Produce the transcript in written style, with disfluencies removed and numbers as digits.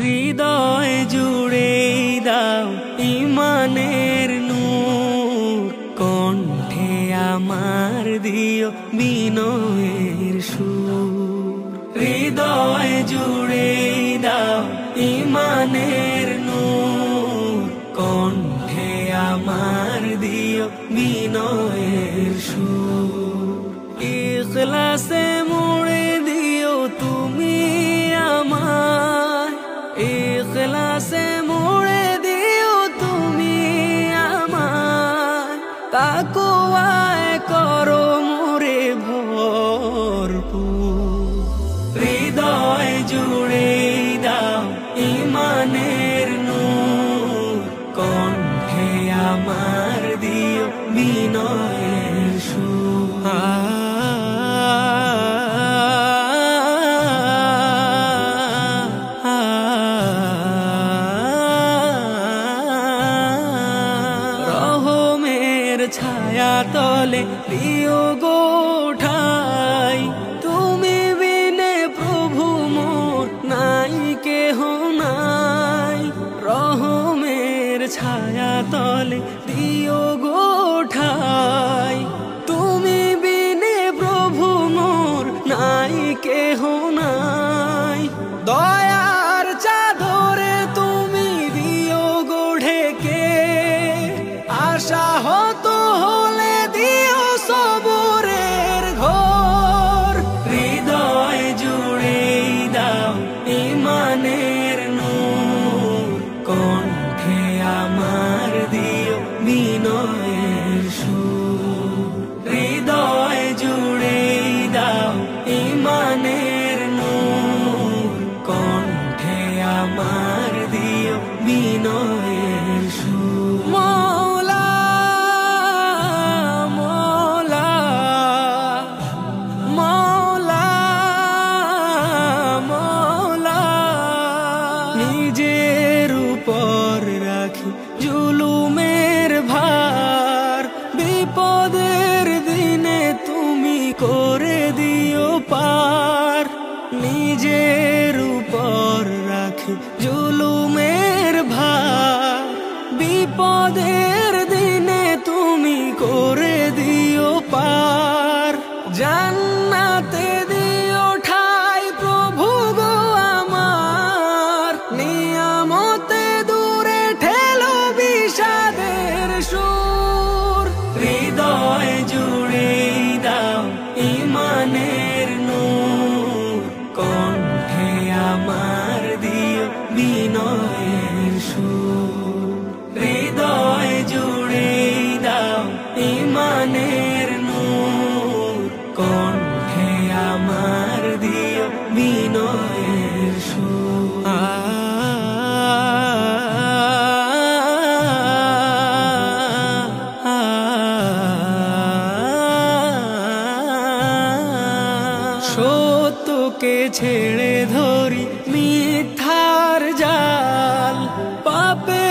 হৃদয় জুড়ে দাও ইমানের নূর, কণ্ঠে আমার দিও বিনয়ের সুর। হৃদয় জুড়ে দাও ইমানের নূর, কণ্ঠে আমার দিও বিনয়ের সুর। ইখলাসে মোড়ে দিও তুমি আমায়, ইখলাসে মোড়ে দিও তুমি আমায়। তাকওয়ায় করো মোরে ভরপুর। হৃদয় জুড়ে দাও ইমানের নূর, কণ্ঠে আমার দিও বিনয়ের সুর। রহমের ছায়া তলে দিও গো ঠাই, তুমি বিনে প্রভু মোর নাই কেহ নাই। রহমের ছায়া তলে দিও গো ঠাই, তুমি বিনে প্রভু মোর নাই কেহ নাই। দয়ার চাদরে তুমি দিও গো ঢেকে, আশা হতো হলে দিও সবরের ঘর। হৃদয় জুড়ে দাও ইমানের নূর, কণ্ঠে আমার দিও বিনয়ের সুর। হৃদয় জুড়ে দাও ইমানের নূর, কণ্ঠে আমার দিও বিনয়ের সুর। মওলা মওলা মওলা মওলা, নিজের উপর রাখি জুলুমের ভার, বিপদের দিনে তুমি করে দিও পার। নিজের উপর রাখি জুলুমের ভার, বিপদের দিনে তুমি করে দিও পার। জান্নাতে দিও ঠাই প্রভু গো আমার, নিয়ামতে দূরে ঠেলো বিষাদের সুর। হৃদয় জুড়ে দাও ইমানের নূর, কণ্ঠে আমার দিও বিনয়ের সুর। হৃদয় জুড়ে দাও ইমানের নূর, কণ্ঠে আমার দিও বিনয়ের সুর। সত্যকে ছেড়ে ধরি মিথ্যার জাল, পাপে